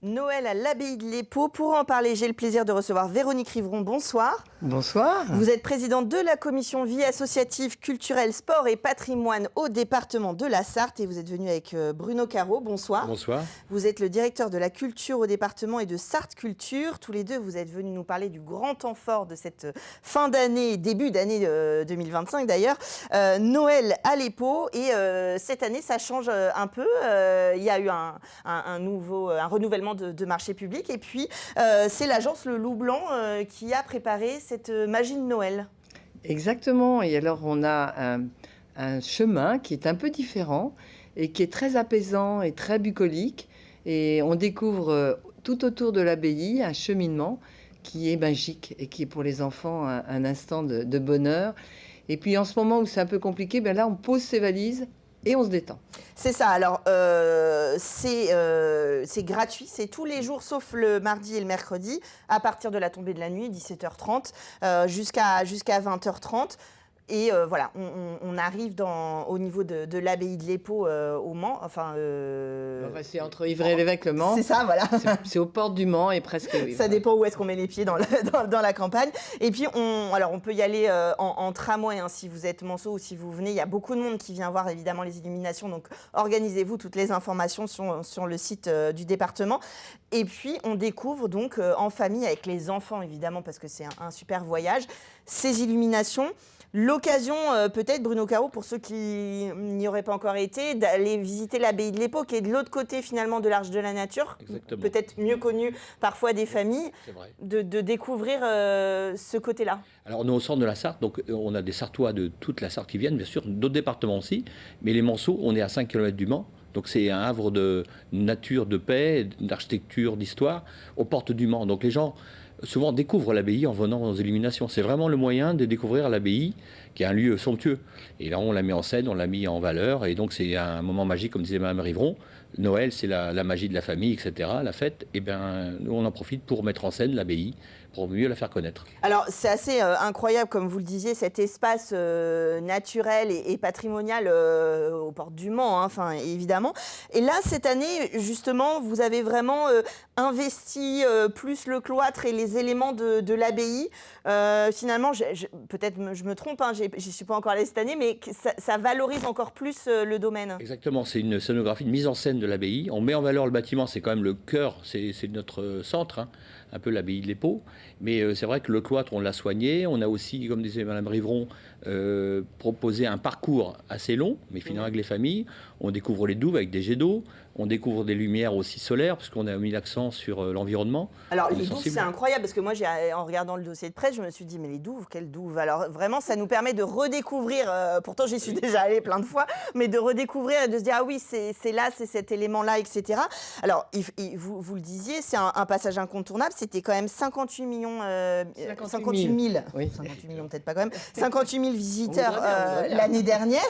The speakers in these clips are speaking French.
Noël à l'abbaye de l'Épau. Pour en parler, j'ai le plaisir de recevoir Véronique Rivron. Bonsoir. Bonsoir. Vous êtes présidente de la commission vie associative, culturelle, sport et patrimoine au département de la Sarthe et vous êtes venu avec Bruno Caro. Bonsoir. Bonsoir. Vous êtes le directeur de la culture au département et de Sarthe Culture. Tous les deux, vous êtes venus nous parler du grand temps fort de cette fin d'année, début d'année 2025 d'ailleurs, Noël à l'Épau. Et cette année, ça change un peu. Il y a eu un renouvellement de marché public. Et puis, c'est l'agence Le Loup Blanc qui a préparé cette magie de Noël. Exactement. Et alors, on a un chemin qui est un peu différent et qui est très apaisant et très bucolique. Et on découvre tout autour de l'abbaye un cheminement qui est magique et qui est pour les enfants un instant de bonheur. Et puis, en ce moment où c'est un peu compliqué, là, on pose ses valises et on se détend. C'est ça. Alors, c'est gratuit. C'est tous les jours, sauf le mardi et le mercredi, à partir de la tombée de la nuit, 17h30, jusqu'à 20h30. Et voilà, on arrive au niveau de l'abbaye de l'Épau au Mans. C'est entre Ivry et l'Évêque, le Mans. C'est ça, voilà. C'est aux portes du Mans et presque. Ça dépend où est-ce qu'on met les pieds dans la campagne. Et puis, on peut y aller en tramway hein, si vous êtes manceau ou si vous venez. Il y a beaucoup de monde qui vient voir évidemment les illuminations. Donc, organisez-vous. Toutes les informations sont sur le site du département. Et puis, on découvre donc en famille avec les enfants évidemment parce que c'est un super voyage. Ces illuminations. L'occasion, peut-être, Bruno Caro, pour ceux qui n'y auraient pas encore été, d'aller visiter l'abbaye de l'Épau, qui est de l'autre côté, finalement, de l'Arche de la Nature. Exactement. Peut-être mieux connu parfois des familles. C'est vrai. De découvrir ce côté-là. Alors, nous, au centre de la Sarthe, donc, on a des Sartois de toute la Sarthe qui viennent, bien sûr, d'autres départements aussi. Mais les Manceaux, on est à 5 km du Mans. Donc, c'est un havre de nature, de paix, d'architecture, d'histoire, aux portes du Mans. Donc, les gens souvent découvrent l'abbaye en venant aux illuminations. C'est vraiment le moyen de découvrir l'abbaye, qui est un lieu somptueux. Et là, on la met en scène, on l'a mis en valeur. Et donc, c'est un moment magique, comme disait Mme Rivron. Noël, c'est la magie de la famille, etc., la fête. Et bien, nous, on en profite pour mettre en scène l'abbaye, pour mieux la faire connaître. Alors, c'est assez incroyable, comme vous le disiez, cet espace naturel et patrimonial aux portes du Mans, hein, évidemment. Et là, cette année, justement, vous avez vraiment investi plus le cloître et les éléments de l'abbaye. Finalement, peut-être je me trompe, hein, j'y suis pas encore allée cette année, mais ça valorise encore plus le domaine. Exactement, c'est une scénographie, une mise en scène de l'abbaye. On met en valeur le bâtiment, c'est quand même le cœur, c'est notre centre, hein, un peu l'abbaye de l'Épau. Mais c'est vrai que le cloître, on l'a soigné. On a aussi, comme disait Mme Rivron, proposé un parcours assez long, mais finalement avec les familles. On découvre les douves avec des jets d'eau. On découvre des lumières aussi solaires, parce qu'on a mis l'accent sur l'environnement. Alors, les douves, c'est incroyable, parce que moi, en regardant le dossier de presse, je me suis dit, mais les douves, quelles douves? Alors, vraiment, ça nous permet de redécouvrir, pourtant j'y suis déjà allée plein de fois, mais de redécouvrir et de se dire, ah oui, c'est là, c'est cet élément-là, etc. Alors, vous le disiez, c'est un passage incontournable, c'était quand même 58 millions, 58 000, oui. 58 millions peut-être pas quand même, 58 000 visiteurs l'année dernière,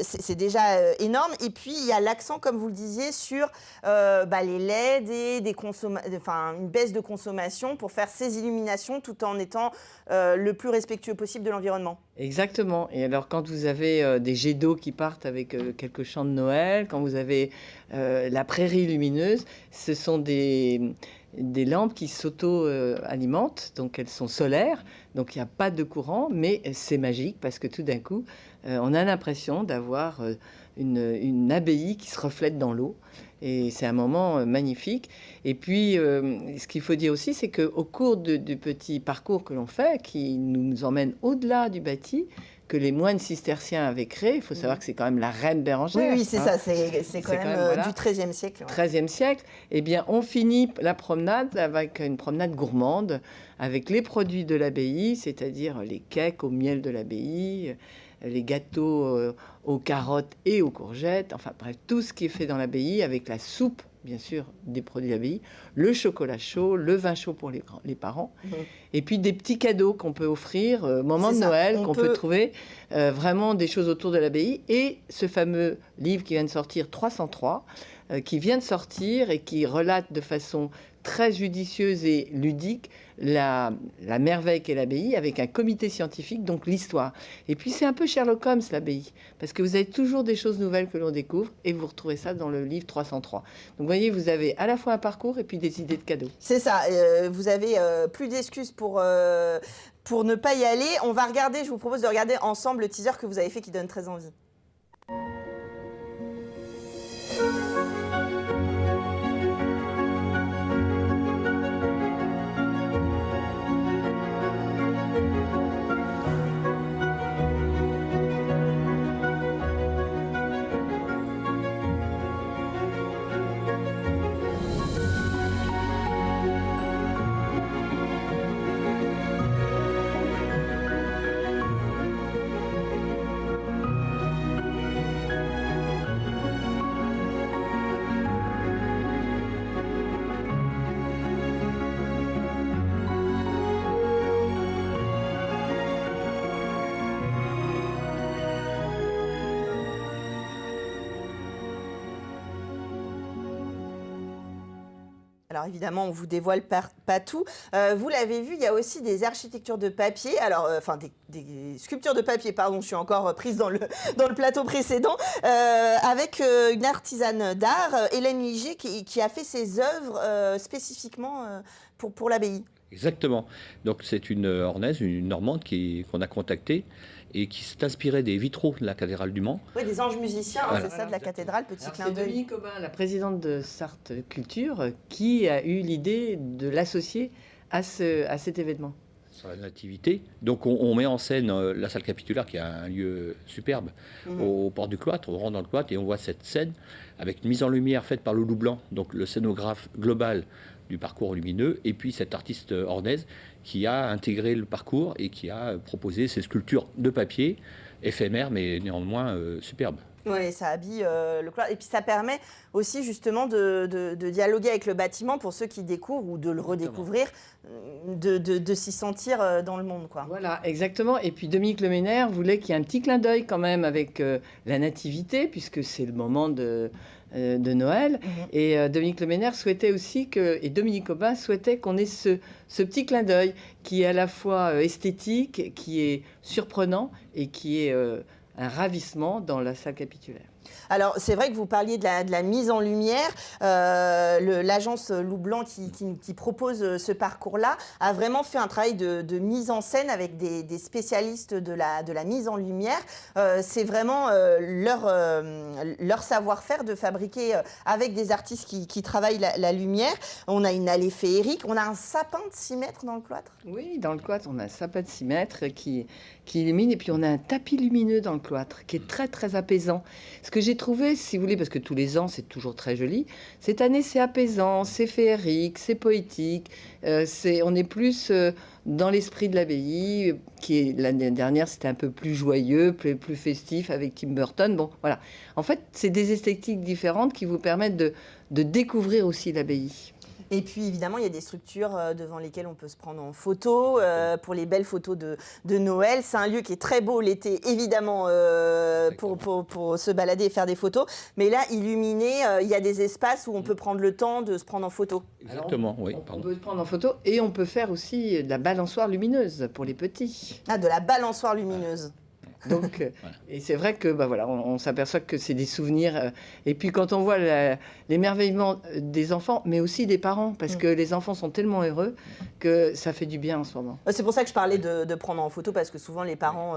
c'est déjà énorme. Et puis, il y a l'accent, comme vous le disiez, sur les LED et une baisse de consommation pour faire ces illuminations tout en étant le plus respectueux possible de l'environnement. Exactement. Et alors, quand vous avez des jets d'eau qui partent avec quelques chants de Noël, quand vous avez la prairie lumineuse, ce sont des lampes qui s'auto-alimentent, donc elles sont solaires, donc il n'y a pas de courant, mais c'est magique parce que tout d'un coup, on a l'impression d'avoir une abbaye qui se reflète dans l'eau. Et c'est un moment magnifique. Et puis, ce qu'il faut dire aussi, c'est qu'au cours du petit parcours que l'on fait, qui nous emmène au-delà du bâti, que les moines cisterciens avaient créé, il faut savoir que c'est quand même la reine Bérengère. Oui, c'est ça, c'est quand même voilà, du XIIIe siècle. Ouais. XIIIe siècle. Eh bien, on finit la promenade avec une promenade gourmande, avec les produits de l'abbaye, c'est-à-dire les cakes au miel de l'abbaye, les gâteaux aux carottes et aux courgettes, enfin bref, tout ce qui est fait dans l'abbaye, avec la soupe, bien sûr, des produits de l'abbaye, le chocolat chaud, le vin chaud pour les parents, et puis des petits cadeaux qu'on peut offrir au moment de Noël, qu'on peut trouver vraiment des choses autour de l'abbaye, et ce fameux livre qui vient de sortir, 303, qui vient de sortir et qui relate de façon très judicieuse et ludique la merveille qu'est l'abbaye avec un comité scientifique, donc l'histoire. Et puis c'est un peu Sherlock Holmes, l'abbaye, parce que vous avez toujours des choses nouvelles que l'on découvre et vous retrouvez ça dans le livre 303. Donc vous voyez, vous avez à la fois un parcours et puis des idées de cadeaux. C'est ça, vous avez plus d'excuses pour ne pas y aller. On va regarder, je vous propose de regarder ensemble le teaser que vous avez fait qui donne très envie. Alors évidemment, on vous dévoile pas tout. Vous l'avez vu, il y a aussi des architectures de papier. Alors, enfin des sculptures de papier, pardon, je suis encore prise dans le plateau précédent, avec une artisane d'art, Hélène Ligier, qui a fait ses œuvres spécifiquement pour l'abbaye. Exactement. Donc c'est une Ornaise, une Normande qu'on a contactée et qui s'est inspirée des vitraux de la cathédrale du Mans. Oui, des anges musiciens, Voilà. c'est ça, de la cathédrale, petit clin C'est d'œil. Dominique Aubin, la présidente de Sarthe Culture, qui a eu l'idée de l'associer à cet événement. Sur la nativité. Donc on met en scène la salle capitulaire qui a un lieu superbe au port du cloître, on rentre dans le cloître et on voit cette scène avec une mise en lumière faite par Loulou Blanc, donc le scénographe global du parcours lumineux, et puis cette artiste ornaise qui a intégré le parcours et qui a proposé ces sculptures de papier, éphémères mais néanmoins superbes. Oui, ça habille le cloître. Et puis ça permet aussi justement de dialoguer avec le bâtiment pour ceux qui découvrent ou de le redécouvrir, de s'y sentir dans le monde, quoi. Voilà, exactement. Et puis Dominique Leménaire voulait qu'il y ait un petit clin d'œil quand même avec la nativité, puisque c'est le moment de Noël. Et Dominique Leménaire souhaitait aussi et Dominique Aubin souhaitait qu'on ait ce petit clin d'œil qui est à la fois esthétique, qui est surprenant et qui est un ravissement dans la salle capitulaire. Alors, c'est vrai que vous parliez de la mise en lumière. L'agence Loup Blanc qui propose ce parcours-là a vraiment fait un travail de mise en scène avec des spécialistes de la mise en lumière. C'est vraiment leur savoir-faire de fabriquer avec des artistes qui travaillent la lumière. On a une allée féerique, on a un sapin de 6 mètres dans le cloître. Oui, dans le cloître, on a un sapin de 6 mètres qui illumine, et puis on a un tapis lumineux dans le cloître qui est très, très apaisant. Ce que j'ai trouvé, si vous voulez, parce que tous les ans, c'est toujours très joli, cette année, c'est apaisant, c'est féerique, c'est poétique, on est plus dans l'esprit de l'abbaye, l'année dernière, c'était un peu plus joyeux, plus festif avec Tim Burton. Bon, voilà. En fait, c'est des esthétiques différentes qui vous permettent de découvrir aussi l'abbaye. Et puis évidemment, il y a des structures devant lesquelles on peut se prendre en photo, pour les belles photos de Noël. C'est un lieu qui est très beau l'été, évidemment, pour se balader et faire des photos. Mais là, illuminé, il y a des espaces où on peut prendre le temps de se prendre en photo. Exactement, oui. On peut se prendre en photo et on peut faire aussi de la balançoire lumineuse pour les petits. Ah, de la balançoire lumineuse. Donc, voilà. Et c'est vrai que voilà, on s'aperçoit que c'est des souvenirs. Et puis quand on voit l'émerveillement des enfants, mais aussi des parents, parce que les enfants sont tellement heureux que ça fait du bien en ce moment. C'est pour ça que je parlais de prendre en photo, parce que souvent les parents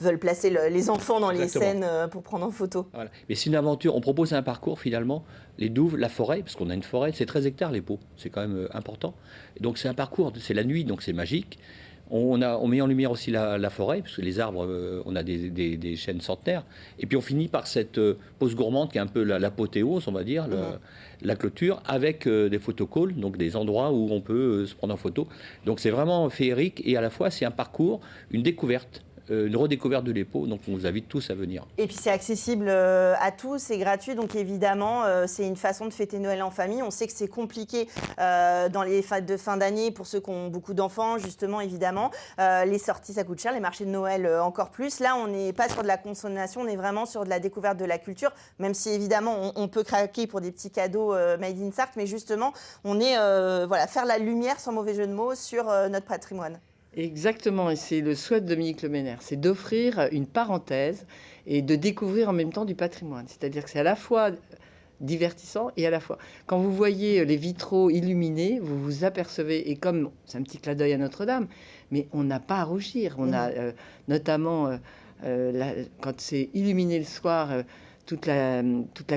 veulent placer les enfants dans les scènes pour prendre en photo. Voilà. Mais c'est une aventure. On propose un parcours finalement, les douves, la forêt, parce qu'on a une forêt, c'est 13 hectares les Paux, c'est quand même important. Et donc c'est un parcours, c'est la nuit, donc c'est magique. On met en lumière aussi la forêt, parce que les arbres, on a des chênes centenaires. Et puis on finit par cette pause gourmande qui est un peu l'apothéose, on va dire, la clôture, avec des photocalls, donc des endroits où on peut se prendre en photo. Donc c'est vraiment féerique et à la fois c'est un parcours, une découverte une redécouverte de l'Épau. Donc on vous invite tous à venir. Et puis c'est accessible à tous, c'est gratuit, donc évidemment c'est une façon de fêter Noël en famille. On sait que c'est compliqué dans les fêtes de fin d'année pour ceux qui ont beaucoup d'enfants, justement, évidemment. Les sorties, ça coûte cher, les marchés de Noël encore plus. Là, on n'est pas sur de la consommation, on est vraiment sur de la découverte de la culture, même si évidemment on peut craquer pour des petits cadeaux made in Sarthe, mais justement on est faire la lumière, sans mauvais jeu de mots, sur notre patrimoine. Exactement, et c'est le souhait de Dominique Le Ménère, c'est d'offrir une parenthèse et de découvrir en même temps du patrimoine. C'est-à-dire que c'est à la fois divertissant et à la fois, quand vous voyez les vitraux illuminés, vous vous apercevez, et comme c'est un petit clin d'œil à Notre-Dame, mais on n'a pas à rougir. On a notamment, quand c'est illuminé le soir, toute la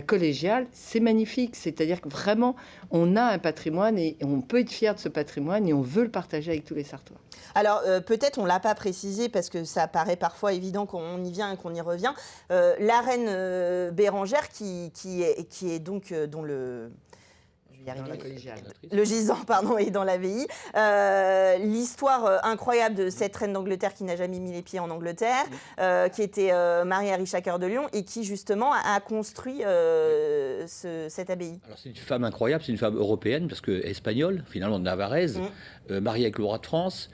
collégiale, c'est magnifique. C'est-à-dire que vraiment, on a un patrimoine et on peut être fier de ce patrimoine et on veut le partager avec tous les Sarthois. Alors, peut-être on ne l'a pas précisé parce que ça paraît parfois évident qu'on y vient et qu'on y revient. La reine Bérengère, qui est donc dont le... Le gisant, pardon, est dans l'abbaye. L'histoire incroyable de cette reine d'Angleterre qui n'a jamais mis les pieds en Angleterre, qui était mariée à Richard Cœur de Lion et qui justement a construit cette abbaye. Alors c'est une femme incroyable, c'est une femme européenne parce que espagnole, finalement navarraise, mariée avec le roi de France,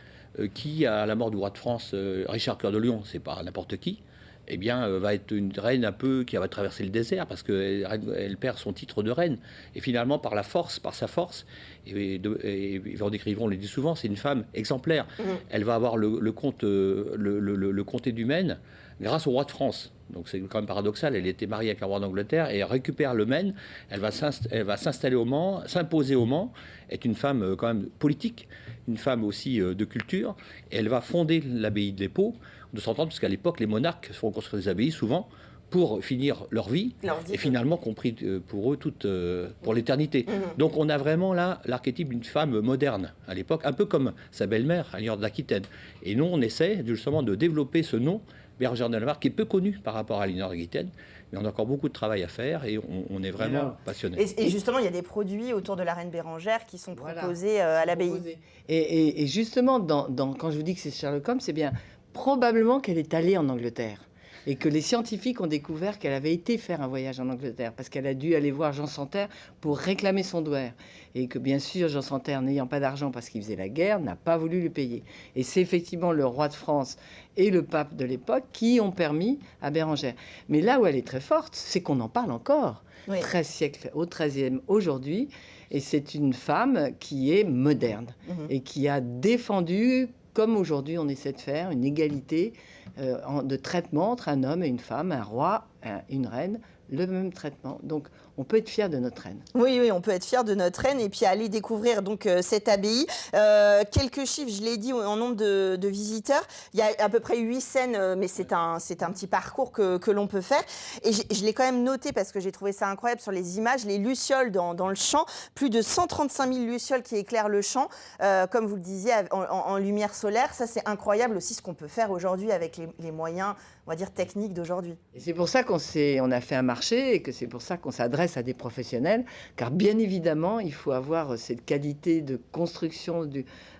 qui à la mort du roi de France, Richard Cœur de Lion, c'est pas n'importe qui. Eh bien, va être une reine un peu qui va traverser le désert parce qu'elle perd son titre de reine. Et finalement, par sa force, et on le dit souvent, c'est une femme exemplaire. Elle va avoir le comté du Maine grâce au roi de France. Donc c'est quand même paradoxal, elle était mariée avec un roi d'Angleterre et elle récupère le Maine, elle va s'installer au Mans, s'imposer au Mans, est une femme quand même politique, une femme aussi de culture, et elle va fonder l'abbaye de l'Épau, de s'entendre, parce qu'à l'époque, les monarques font construire des abbayes souvent pour finir leur vie et finalement compris pour eux pour l'éternité. Donc on a vraiment là l'archétype d'une femme moderne à l'époque, un peu comme sa belle-mère, Aliénor d'Aquitaine. Et nous, on essaie justement de développer ce nom, Bérengère de Navarre, qui est peu connu par rapport à Aliénor d'Aquitaine, mais on a encore beaucoup de travail à faire et on est vraiment passionnés. Et justement, il y a des produits autour de la reine Bérengère qui sont proposés à l'abbaye. Et justement, quand je vous dis que c'est Sherlock Holmes, c'est bien probablement qu'elle est allée en Angleterre et que les scientifiques ont découvert qu'elle avait été faire un voyage en Angleterre parce qu'elle a dû aller voir Jean Santerre pour réclamer son douaire et que bien sûr Jean Santerre, n'ayant pas d'argent parce qu'il faisait la guerre, n'a pas voulu lui payer. Et c'est effectivement le roi de France et le pape de l'époque qui ont permis à Bérengère. Mais là où elle est très forte, c'est qu'on en parle encore. 13 siècles, au 13e aujourd'hui, et c'est une femme qui est moderne et qui a défendu, comme aujourd'hui on essaie de faire, une égalité de traitement entre un homme et une femme, un roi, une reine, le même traitement. Donc on peut être fier de notre reine. Oui, on peut être fier de notre reine et puis aller découvrir donc cette abbaye. Quelques chiffres, je l'ai dit, en nombre de visiteurs. Il y a à peu près 8 scènes, mais c'est un petit parcours que l'on peut faire. Et je l'ai quand même noté parce que j'ai trouvé ça incroyable sur les images, les lucioles dans le champ. Plus de 135 000 lucioles qui éclairent le champ, comme vous le disiez, en lumière solaire. Ça, c'est incroyable aussi ce qu'on peut faire aujourd'hui avec les moyens, on va dire, techniques d'aujourd'hui. Et c'est pour ça qu'on a fait un marché et que c'est pour ça qu'on s'adresse à des professionnels, car bien évidemment, il faut avoir cette qualité de construction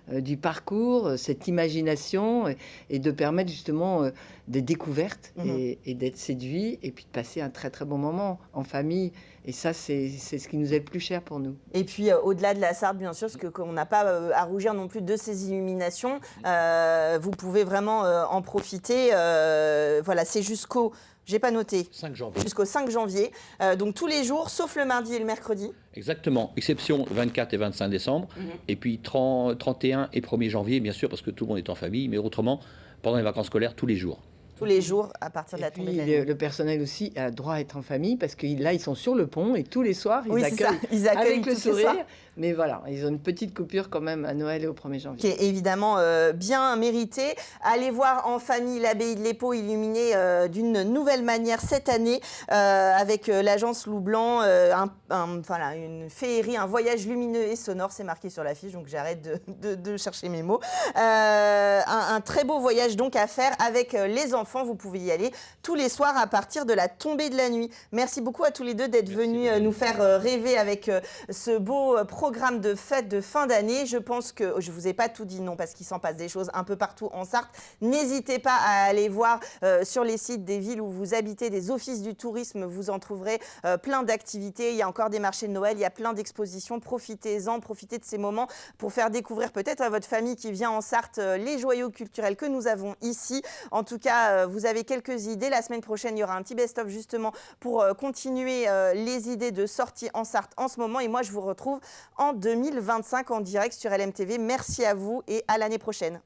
du parcours, cette imagination et de permettre justement des découvertes et d'être séduit et puis de passer un très très bon moment en famille. Et ça, c'est ce qui nous est le plus cher pour nous. Et puis, au-delà de la Sarthe, bien sûr, parce qu'on n'a pas à rougir non plus de ces illuminations, vous pouvez vraiment en profiter. Voilà, c'est jusqu'au... J'ai pas noté. 5 janvier. Jusqu'au 5 janvier. Donc tous les jours, sauf le mardi et le mercredi. Exactement. Exception 24 et 25 décembre. Et puis 31 et 1er janvier, bien sûr, parce que tout le monde est en famille. Mais autrement, pendant les vacances scolaires, tous les jours. Tous les jours, à partir de la tombée de la nuit. Le personnel aussi a droit à être en famille parce que là, ils sont sur le pont et tous les soirs, ils accueillent avec le sourire. Mais voilà, ils ont une petite coupure quand même à Noël et au 1er janvier. Qui est évidemment bien méritée. Allez voir en famille l'abbaye de l'Épau illuminée d'une nouvelle manière cette année avec l'agence Loup Blanc, une féerie, un voyage lumineux et sonore, c'est marqué sur l'affiche, donc j'arrête de chercher mes mots. Un très beau voyage donc à faire avec les enfants. enfants, vous pouvez y aller tous les soirs à partir de la tombée de la nuit. Merci beaucoup à tous les deux d'être venus nous faire rêver avec ce beau programme de fête de fin d'année. Je pense que je vous ai pas tout dit, non, parce qu'il s'en passe des choses un peu partout en Sarthe. N'hésitez pas à aller voir sur les sites des villes où vous habitez, des offices du tourisme, vous en trouverez plein d'activités. Il y a encore des marchés de Noël, il y a plein d'expositions. Profitez-en, profitez de ces moments pour faire découvrir peut-être à votre famille qui vient en Sarthe les joyaux culturels que nous avons ici. En tout cas, vous avez quelques idées. La semaine prochaine, il y aura un petit best-of justement pour continuer les idées de sortie en Sarthe en ce moment. Et moi, je vous retrouve en 2025 en direct sur LMTV. Merci à vous et à l'année prochaine.